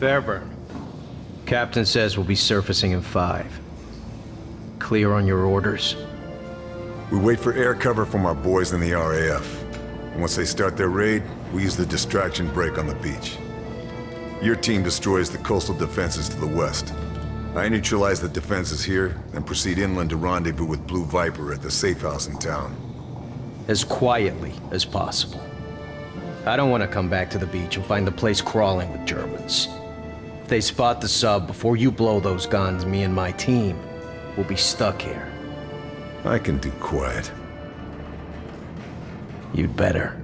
Fairburn. Captain says we'll be surfacing in 5. Clear on your orders? We wait for air cover from our boys in the RAF. And once they start their raid, we use the distraction break on the beach. Your team destroys the coastal defenses to the west. I neutralize the defenses here, then proceed inland to rendezvous with Blue Viper at the safe house in town. As quietly as possible. I don't want to come back to the beach and find the place crawling with Germans. If they spot the sub before you blow those guns, me and my team will be stuck here. I can do quiet. You'd better.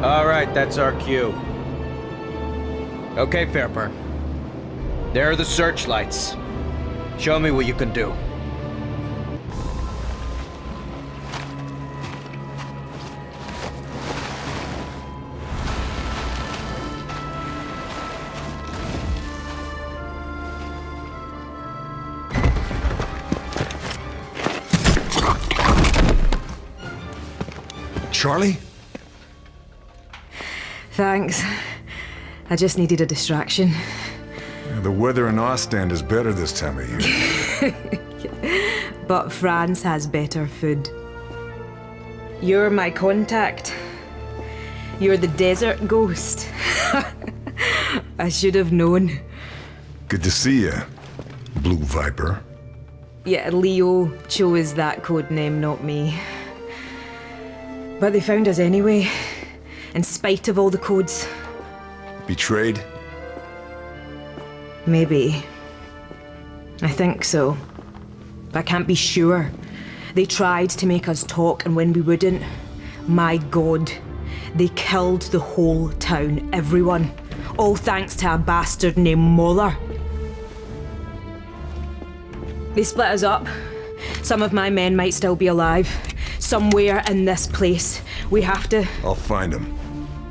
All right, that's our cue. Okay, Fairburn. There are the searchlights. Show me what you can do. Charlie? Thanks. I just needed a distraction. The weather in Ostend is better this time of year. But France has better food. You're my contact. You're the desert ghost. I should have known. Good to see you, Blue Viper. Yeah, Leo chose that code name, not me. But they found us anyway, in spite of all the codes. Betrayed? Maybe. I think so. But I can't be sure. They tried to make us talk, and when we wouldn't, my God, they killed the whole town, everyone. All thanks to a bastard named Moller. They split us up. Some of my men might still be alive. Somewhere in this place. We have to... I'll find him.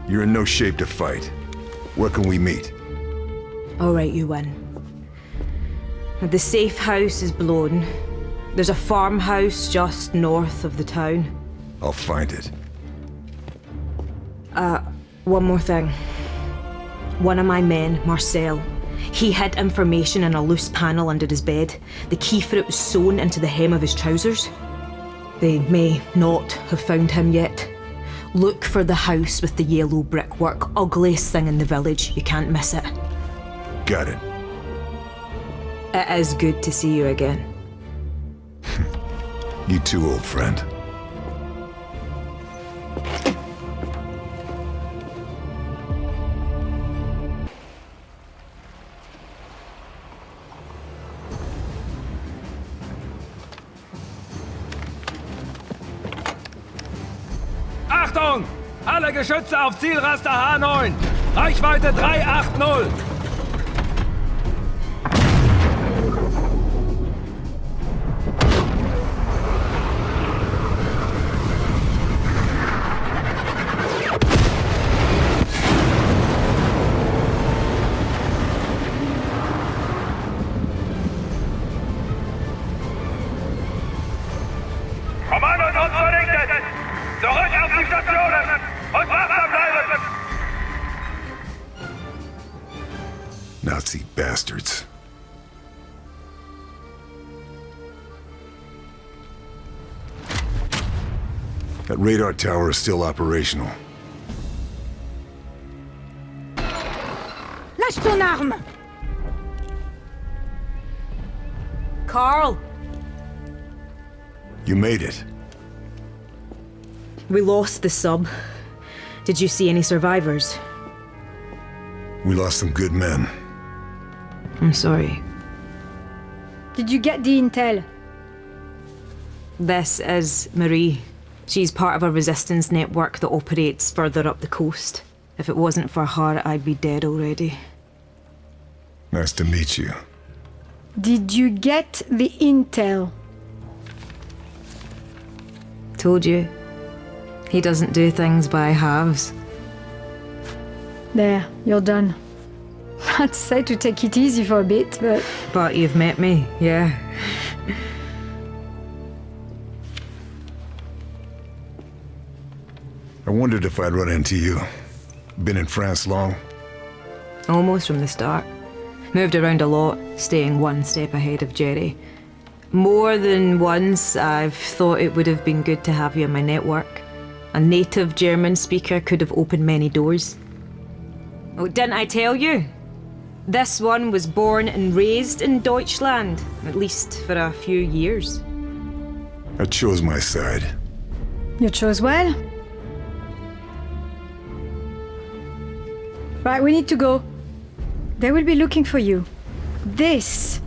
You're in no shape to fight. Where can we meet? All right, you win. The safe house is blown. There's a farmhouse just north of the town. I'll find it. One more thing. One of my men, Marcel, he hid information in a loose panel under his bed. The key for it was sewn into the hem of his trousers. They may not have found him yet. Look for the house with the yellow brickwork. Ugliest thing in the village. You can't miss it. Got it. It is good to see you again. You too, old friend. Achtung! Alle Geschütze auf Zielraster H9! Reichweite 380! Kommandos uns vernichtet! Zurück auf die Stationen! Und wachsam bleiben! Nazi bastards. That radar tower is still operational. Lâche ton arme! Carl! You made it. We lost the sub. Did you see any survivors? We lost some good men. I'm sorry. Did you get the intel? This is Marie. She's part of a resistance network that operates further up the coast. If it wasn't for her, I'd be dead already. Nice to meet you. Did you get the intel? Told you. He doesn't do things by halves. There, you're done. I'd say to take it easy for a bit, but... But you've met me, yeah. I wondered if I'd run into you. Been in France long? Almost from the start. Moved around a lot, staying one step ahead of Jerry. More than once, I've thought it would have been good to have you in my network. A native German speaker could have opened many doors. Oh, didn't I tell you? This one was born and raised in Deutschland, at least for a few years. I chose my side. You chose well. Right, we need to go. They will be looking for you. This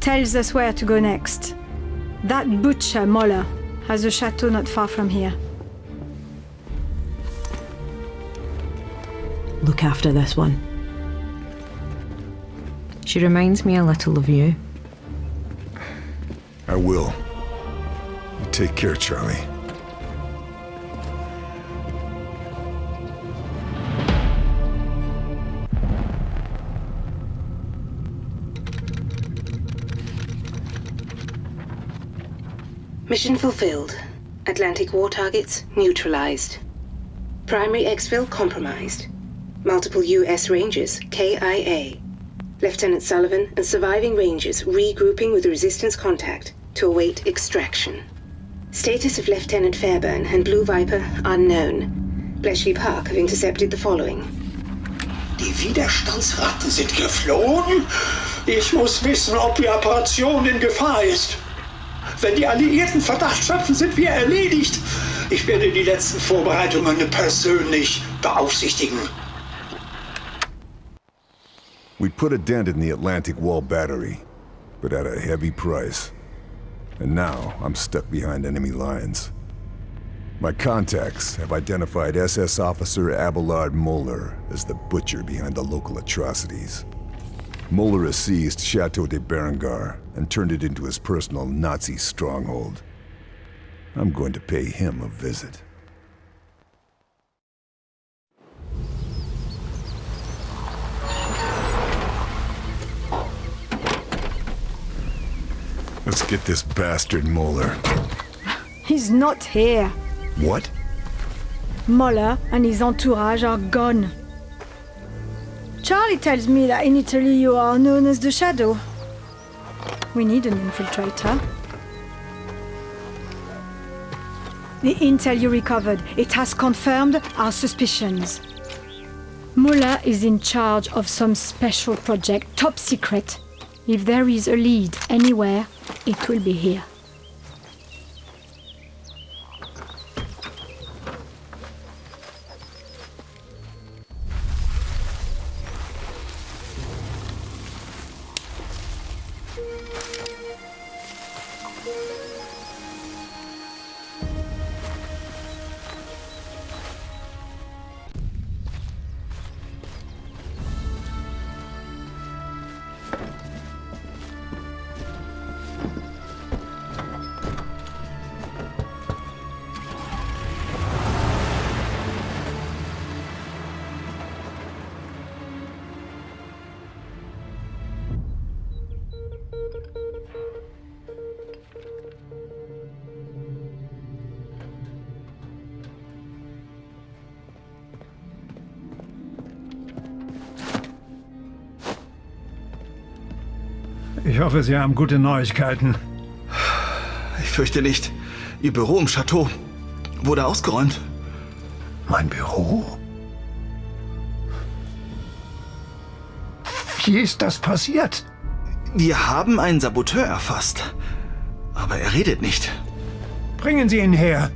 tells us where to go next. That butcher, Moller, has a chateau not far from here. Look after this one. She reminds me a little of you. I will. You take care, Charlie. Mission fulfilled. Atlantic war targets neutralized. Primary exfil compromised. Multiple U.S. Rangers, KIA. Lieutenant Sullivan and surviving Rangers regrouping with resistance contact to await extraction. Status of Lieutenant Fairburn and Blue Viper unknown. Bletchley Park have intercepted the following. Die Widerstandsratten sind geflohen? Ich muss wissen, ob die Operation in Gefahr ist. Wenn die Alliierten Verdacht schöpfen, sind wir erledigt. Ich werde die letzten Vorbereitungen persönlich beaufsichtigen. We put a dent in the Atlantic Wall battery, but at a heavy price. And now I'm stuck behind enemy lines. My contacts have identified SS Officer Abelard Moeller as the butcher behind the local atrocities. Moeller has seized Chateau de Berengar and turned it into his personal Nazi stronghold. I'm going to pay him a visit. Let's get this bastard Moeller. He's not here. What? Moller and his entourage are gone. Charlie tells me that in Italy you are known as the Shadow. We need an infiltrator. The intel you recovered, it has confirmed our suspicions. Moller is in charge of some special project, top secret. If there is a lead anywhere, it will be here. Ich hoffe, Sie haben gute Neuigkeiten. Ich fürchte nicht. Ihr Büro im Chateau wurde ausgeräumt. Mein Büro? Wie ist das passiert? Wir haben einen Saboteur erfasst. Aber er redet nicht. Bringen Sie ihn her.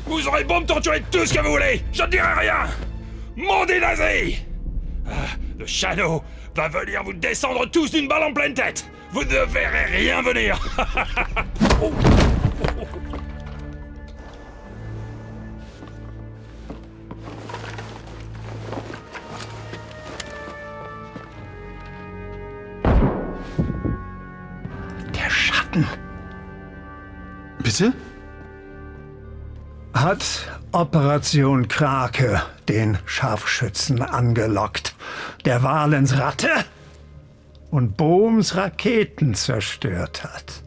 Vous aurez beau me torturer tout ce que vous voulez, je ne dirai rien. Mandez nazi. Le Shadow va venir vous descendre tous d'une balle en pleine tête. Vous ne verrez rien venir. Oh. Captain. Bitte? Hat Operation Krake den Scharfschützen angelockt, der Valens Ratte und Bohms Raketen zerstört hat.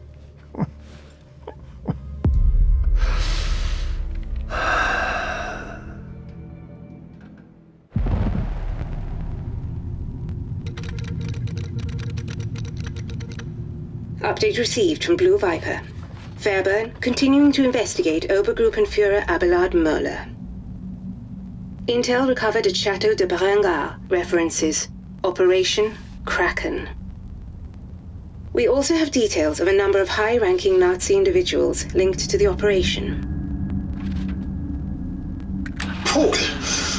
Update received from Blue Viper. Fairburn continuing to investigate Obergruppenführer Abelard Möller. Intel recovered at Chateau de Berengar. References: Operation Kraken. We also have details of a number of high-ranking Nazi individuals linked to the operation. Vogel,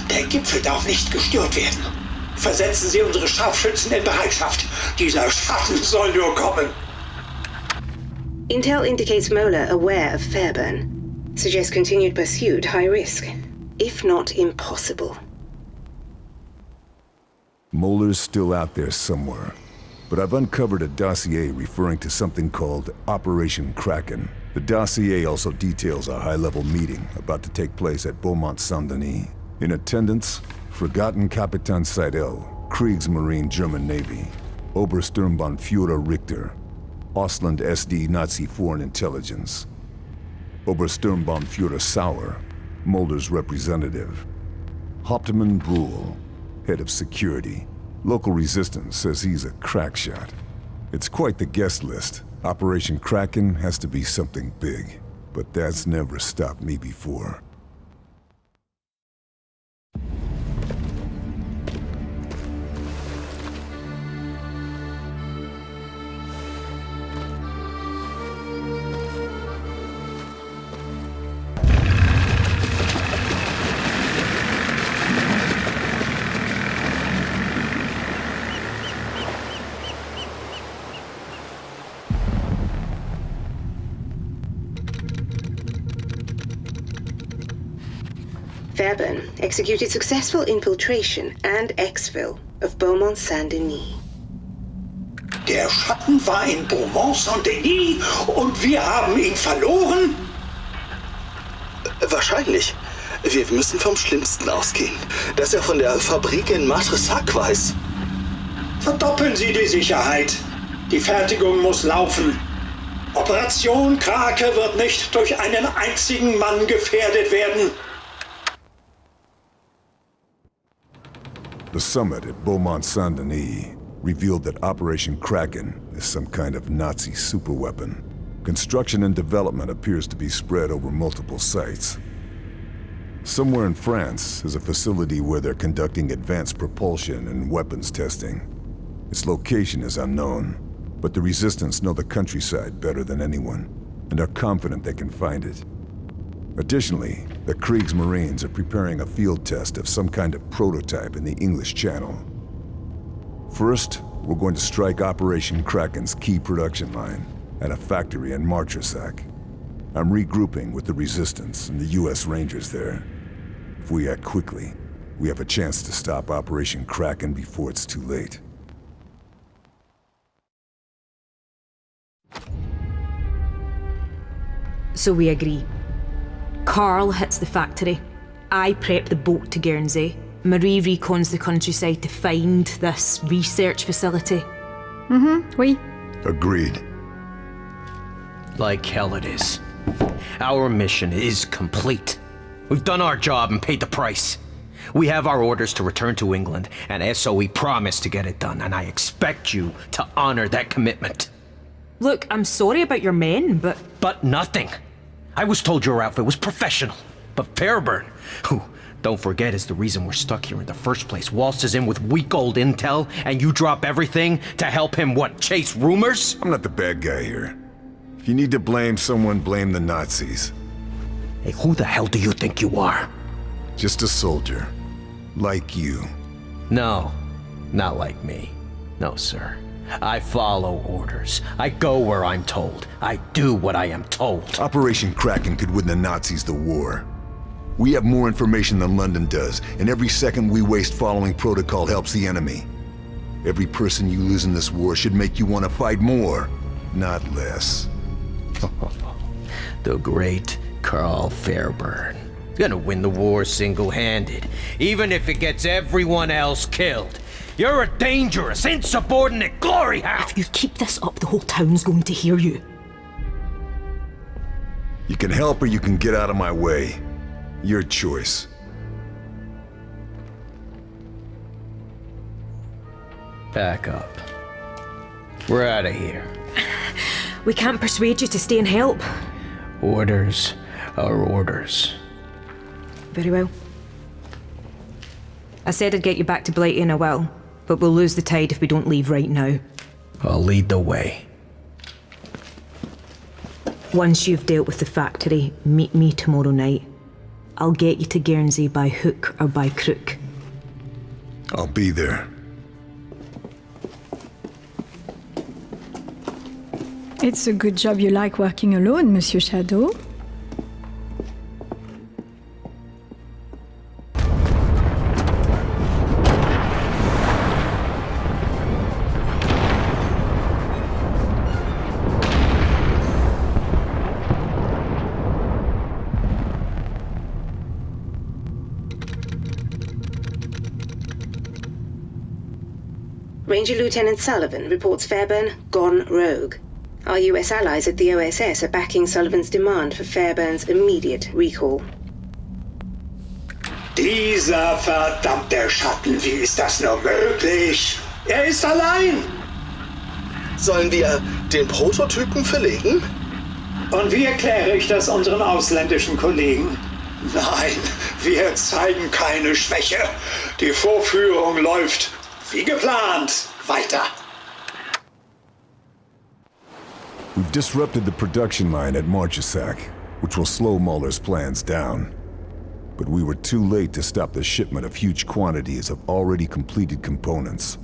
der Gipfel darf nicht gestört werden. Versetzen Sie unsere Scharfschützen in Bereitschaft. Dieser Schatten soll nur kommen. Intel indicates Möller aware of Fairburn. Suggests continued pursuit high risk, if not impossible. Moller's still out there somewhere, but I've uncovered a dossier referring to something called Operation Kraken. The dossier also details a high-level meeting about to take place at Beaumont Saint-Denis. In attendance, Forgotten Kapitan Seidel, Kriegsmarine German Navy, Obersturmbannführer Richter, Ausland SD Nazi Foreign Intelligence, Obersturmbannführer Sauer, Mulder's representative, Hauptmann Bruhl, head of security. Local resistance says he's a crack shot. It's quite the guest list. Operation Kraken has to be something big, but that's never stopped me before. Fairburn executed successful infiltration and exfil of Beaumont Saint-Denis. Der Schatten war in Beaumont Saint-Denis und wir haben ihn verloren? Wahrscheinlich. Wir müssen vom Schlimmsten ausgehen. Dass er von der Fabrik in Matresac weiß. Verdoppeln Sie die Sicherheit. Die Fertigung muss laufen. Operation Krake wird nicht durch einen einzigen Mann gefährdet werden. The summit at Beaumont Saint-Denis revealed that Operation Kraken is some kind of Nazi superweapon. Construction and development appears to be spread over multiple sites. Somewhere in France is a facility where they're conducting advanced propulsion and weapons testing. Its location is unknown, but the Resistance know the countryside better than anyone, and are confident they can find it. Additionally, the Kriegsmarines are preparing a field test of some kind of prototype in the English Channel. First, we're going to strike Operation Kraken's key production line at a factory in Matresac. I'm regrouping with the Resistance and the US Rangers there. If we act quickly, we have a chance to stop Operation Kraken before it's too late. So we agree. Carl hits the factory. I prep the boat to Guernsey. Marie recons the countryside to find this research facility. Oui. Agreed. Like hell it is. Our mission is complete. We've done our job and paid the price. We have our orders to return to England, and SOE promised to get it done, and I expect you to honor that commitment. Look, I'm sorry about your men, but... But nothing. I was told your outfit was professional. But Fairburn, who, don't forget, is the reason we're stuck here in the first place, waltzes in with weak old intel, and you drop everything to help him, what, chase rumors? I'm not the bad guy here. If you need to blame someone, blame the Nazis. Hey, who the hell do you think you are? Just a soldier. Like you. No, not like me. No, sir. I follow orders. I go where I'm told. I do what I am told. Operation Kraken could win the Nazis the war. We have more information than London does, and every second we waste following protocol helps the enemy. Every person you lose in this war should make you want to fight more, not less. The great Carl Fairburn. He's gonna win the war single-handed, even if it gets everyone else killed. You're a dangerous, insubordinate glory hound! If you keep this up, the whole town's going to hear you. You can help or you can get out of my way. Your choice. Back up. We're out of here. We can't persuade you to stay and help. Orders are orders. Very well. I said I'd get you back to Blighty and I will, but we'll lose the tide if we don't leave right now. I'll lead the way. Once you've dealt with the factory, meet me tomorrow night. I'll get you to Guernsey by hook or by crook. I'll be there. It's a good job you like working alone, Monsieur Shadow. Ranger Lieutenant Sullivan reports Fairburn gone rogue. Our US allies at the OSS are backing Sullivan's demand for Fairburn's immediate recall. Dieser verdammte Schatten, wie ist das nur möglich? Er ist allein! Sollen wir den Prototypen verlegen? Und wie erkläre ich das unseren ausländischen Kollegen? Nein, wir zeigen keine Schwäche. Die Vorführung läuft wie geplant weiter. We've disrupted the production line at Marchesac, which will slow Muller's plans down. But we were too late to stop the shipment of huge quantities of already completed components.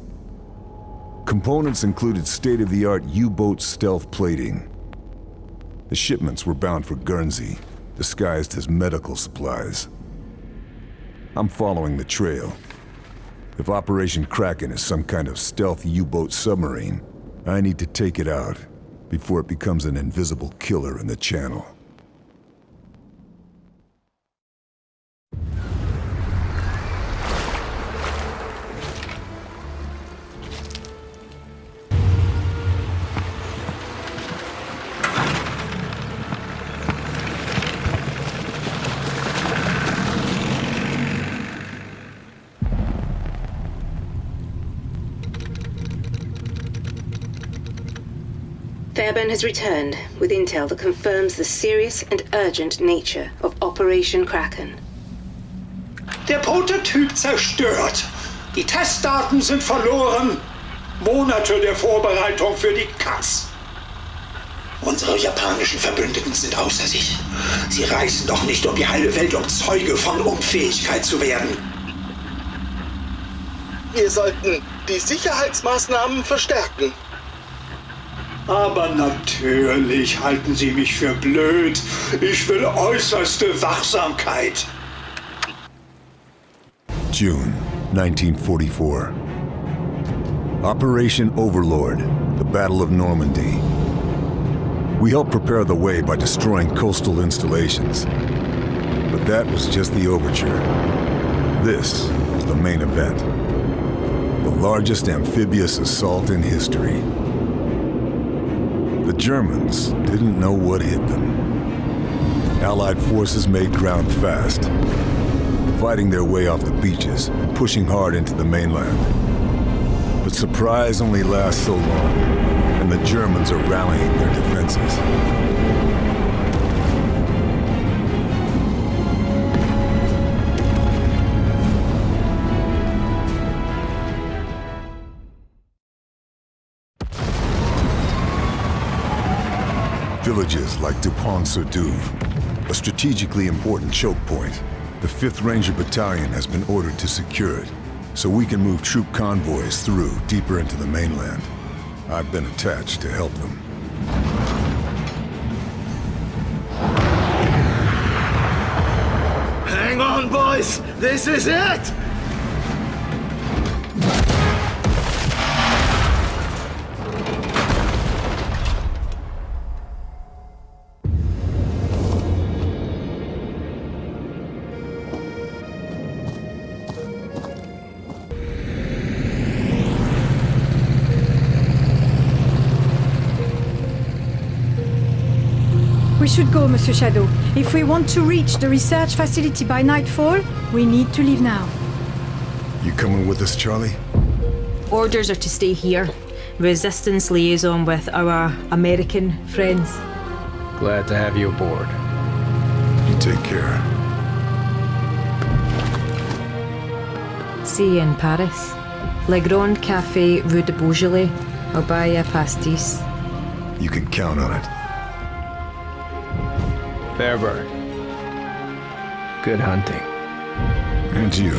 Components included state-of-the-art U-boat stealth plating. The shipments were bound for Guernsey, disguised as medical supplies. I'm following the trail. If Operation Kraken is some kind of stealth U-boat submarine, I need to take it out before it becomes an invisible killer in the channel. Fairburn has returned with intel that confirms the serious and urgent nature of Operation Kraken. Der Prototyp zerstört. Die Testdaten sind verloren. Monate der Vorbereitung für die Katz. Unsere japanischen Verbündeten sind außer sich. Sie reisen doch nicht um die halbe Welt, um Zeuge von Unfähigkeit zu werden. Wir sollten die Sicherheitsmaßnahmen verstärken. Aber natürlich halten Sie mich für blöd. Ich will äußerste Wachsamkeit. June 1944. Operation Overlord, the Battle of Normandy. We helped prepare the way by destroying coastal installations. But that was just the overture. This was the main event. The largest amphibious assault in history. The Germans didn't know what hit them. Allied forces made ground fast, fighting their way off the beaches, pushing hard into the mainland. But surprise only lasts so long, and the Germans are rallying their defenses. Villages like Dupont-sur-Douve, a strategically important choke point. The 5th Ranger Battalion has been ordered to secure it, so we can move troop convoys through deeper into the mainland. I've been attached to help them. Hang on, boys! This is it! We should go, Monsieur Shadow. If we want to reach the research facility by nightfall, we need to leave now. You coming with us, Charlie? Orders are to stay here. Resistance liaison with our American friends. Glad to have you aboard. You take care. See you in Paris. Le Grand Café, Rue de Beaujolais. I'll buy you a pastis. You can count on it. Fairbird. Good hunting. And you.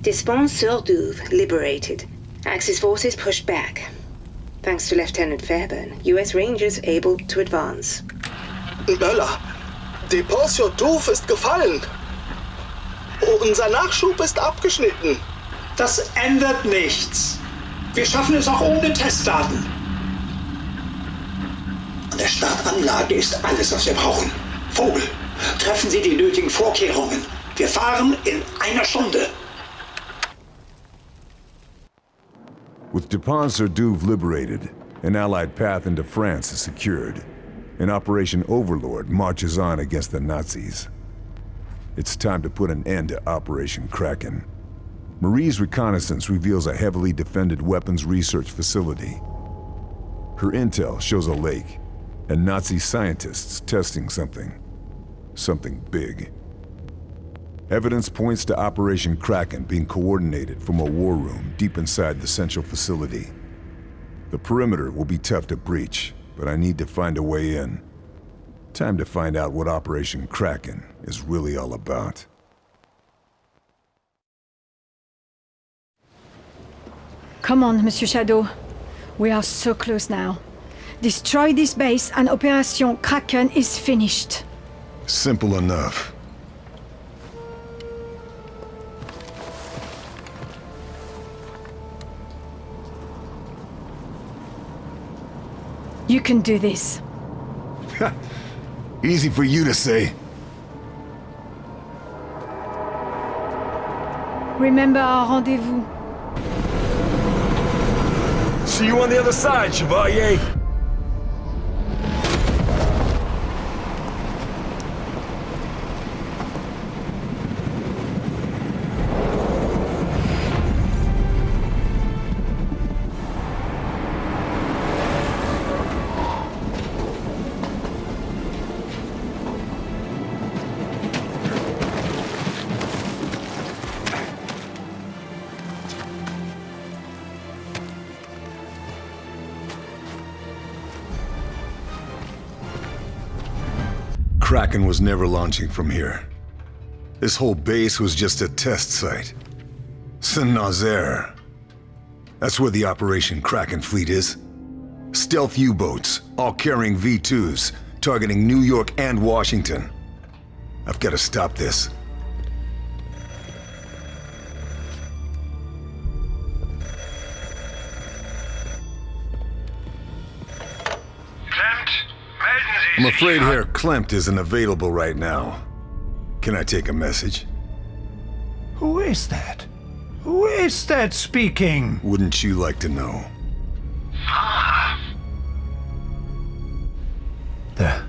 Despens-sur-Douve liberated. Axis forces pushed back. Thanks to Lieutenant Fairburn, US Rangers able to advance. Möller, Despens-sur-Douve ist gefallen. Unser Nachschub ist abgeschnitten. Das ändert nichts. Wir schaffen es auch ohne Testdaten. An der Startanlage ist alles, was wir brauchen. Vogel, treffen Sie die nötigen Vorkehrungen. Wir fahren in einer Stunde. With Despens-sur-Douve liberated, an Allied path into France is secured, and Operation Overlord marches on against the Nazis. It's time to put an end to Operation Kraken. Marie's reconnaissance reveals a heavily defended weapons research facility. Her intel shows a lake, and Nazi scientists testing something. Something big. Evidence points to Operation Kraken being coordinated from a war room deep inside the central facility. The perimeter will be tough to breach, but I need to find a way in. Time to find out what Operation Kraken is really all about. Come on, Monsieur Shadow. We are so close now. Destroy this base and Operation Kraken is finished. Simple enough. You can do this. Easy for you to say. Remember our rendezvous. See you on the other side, Chevalier! Kraken was never launching from here. This whole base was just a test site. Saint-Nazaire. That's where the Operation Kraken fleet is. Stealth U-boats, all carrying V-2s, targeting New York and Washington. I've got to stop this. I'm afraid Herr Klempt isn't available right now. Can I take a message? Who is that? Who is that speaking? Wouldn't you like to know? The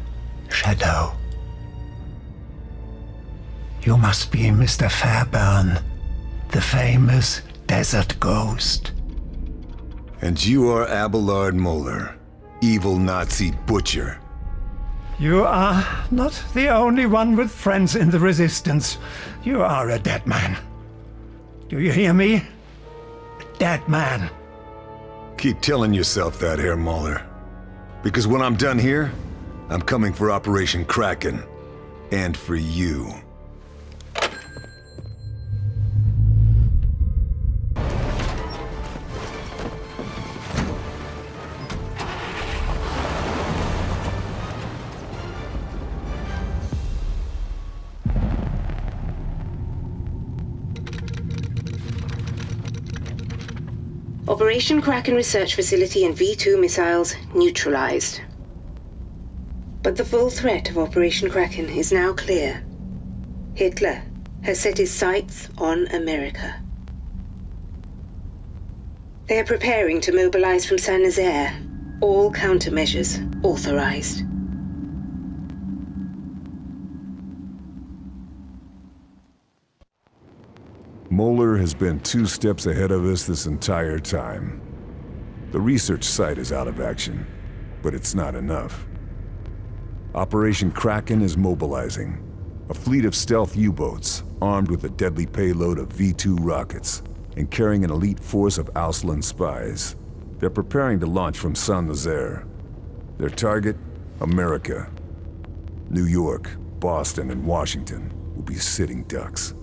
Shadow. You must be Mr. Fairburn, the famous desert ghost. And you are Abelard Moeller, evil Nazi butcher. You are not the only one with friends in the Resistance. You are a dead man. Do you hear me? A dead man. Keep telling yourself that, Herr Moeller. Because when I'm done here, I'm coming for Operation Kraken. And for you. Operation Kraken research facility and V2 missiles neutralized. But the full threat of Operation Kraken is now clear. Hitler, has set his sights on America. They are preparing to mobilize from Saint-Nazaire. All countermeasures authorized. Moeller has been 2 steps ahead of us this entire time. The research site is out of action, but it's not enough. Operation Kraken is mobilizing. A fleet of stealth U-boats, armed with a deadly payload of V-2 rockets, and carrying an elite force of Auslan spies. They're preparing to launch from Saint-Nazaire. Their target? America. New York, Boston, and Washington will be sitting ducks.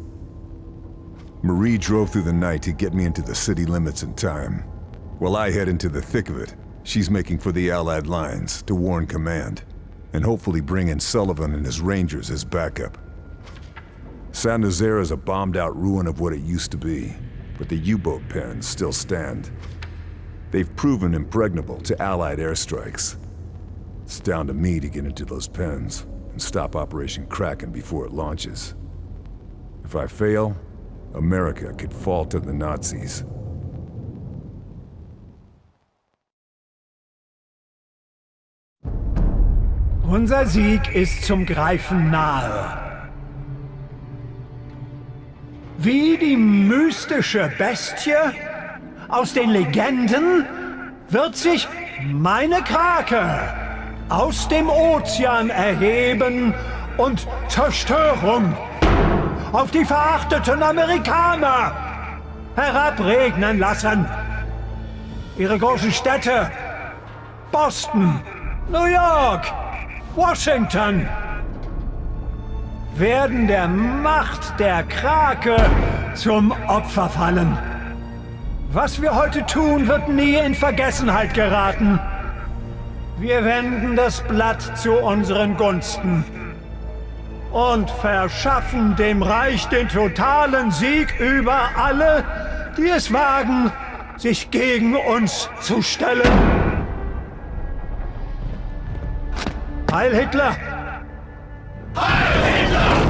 Marie drove through the night to get me into the city limits in time. While I head into the thick of it, she's making for the Allied lines to warn command, and hopefully bring in Sullivan and his Rangers as backup. Saint-Nazaire is a bombed-out ruin of what it used to be, but the U-boat pens still stand. They've proven impregnable to Allied airstrikes. It's down to me to get into those pens and stop Operation Kraken before it launches. If I fail, America could fall to the Nazis. Unser Sieg ist zum Greifen nahe. Wie die mystische Bestie aus den Legenden wird sich meine Krake aus dem Ozean erheben und Zerstörung auf die verachteten Amerikaner herabregnen lassen. Ihre großen Städte, Boston, New York, Washington, werden der Macht der Krake zum Opfer fallen. Was wir heute tun, wird nie in Vergessenheit geraten. Wir wenden das Blatt zu unseren Gunsten und verschaffen dem Reich den totalen Sieg über alle, die es wagen, sich gegen uns zu stellen. Heil Hitler! Heil Hitler!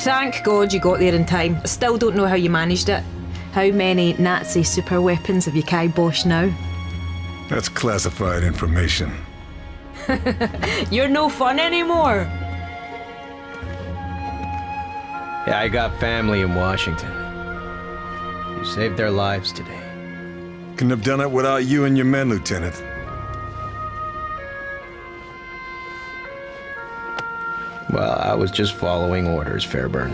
Thank God you got there in time. I still don't know how you managed it. How many Nazi super weapons have you kiboshed now? That's classified information. You're no fun anymore. Yeah, I got family in Washington. You saved their lives today. Couldn't have done it without you and your men, Lieutenant. Well, I was just following orders, Fairburn.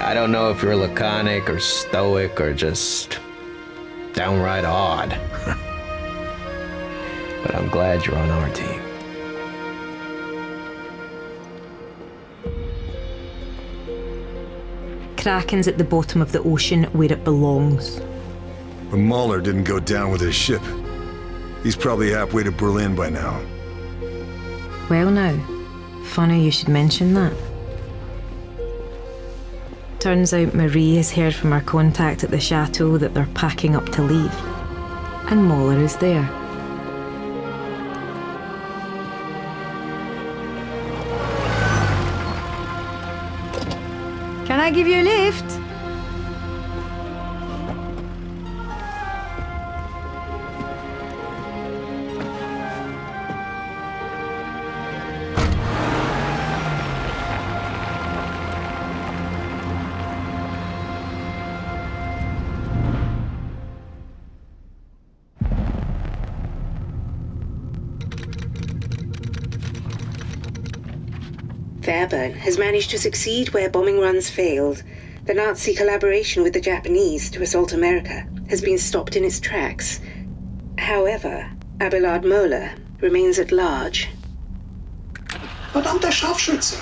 I don't know if you're laconic or stoic or just downright odd. But I'm glad you're on our team. Kraken's at the bottom of the ocean where it belongs. But Mahler didn't go down with his ship. He's probably halfway to Berlin by now. Well now, funny you should mention that. Turns out Marie has heard from our contact at the chateau that they're packing up to leave. And Mahler is there. Can I give you a lift? Fairburn has managed to succeed where bombing runs failed. The Nazi collaboration with the Japanese to assault America has been stopped in its tracks. However, Abelard Moeller remains at large. Verdammter Scharfschütze!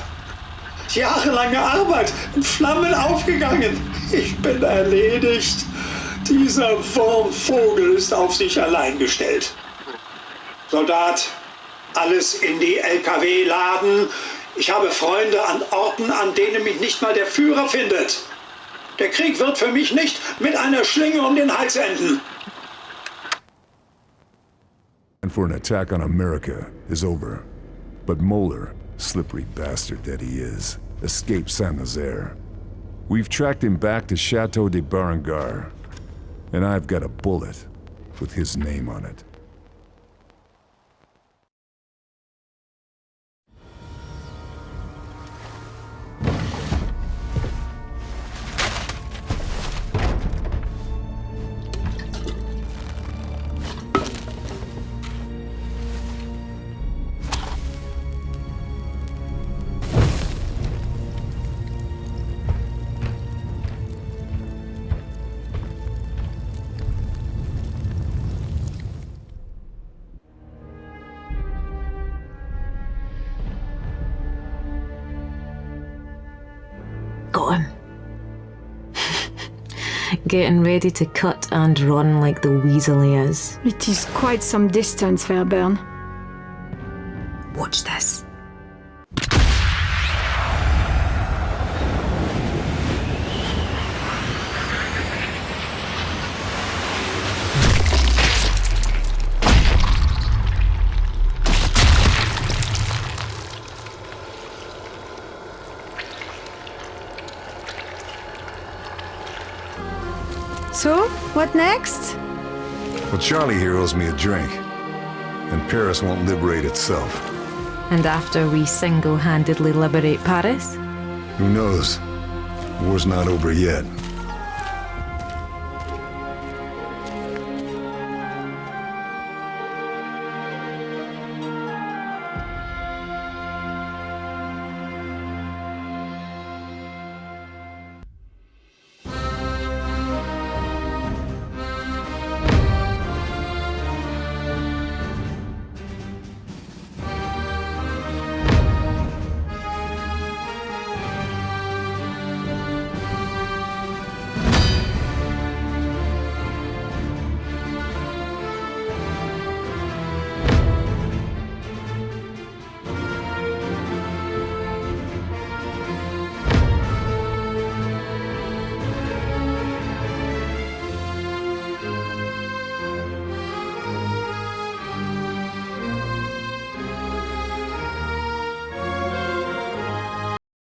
Jahrelange Arbeit in Flammen aufgegangen. Ich bin erledigt. Dieser Wurmvogel ist auf sich allein gestellt. Soldat, alles in die LKW laden. Ich habe Freunde an Orten, an denen mich nicht mal der Führer findet. Der Krieg wird für mich nicht mit einer Schlinge um den Hals enden. And for an attack on America is over. But Moeller, slippery bastard that he is, escaped Saint-Nazaire. We've tracked him back to Chateau de Berengar, and I've got a bullet with his name on it. Got him. Getting ready to cut and run like the weasel he is. It is quite some distance, Fairburn. Watch this. So, what next? Well, Charlie here owes me a drink, and Paris won't liberate itself. And after we single-handedly liberate Paris? Who knows? War's not over yet.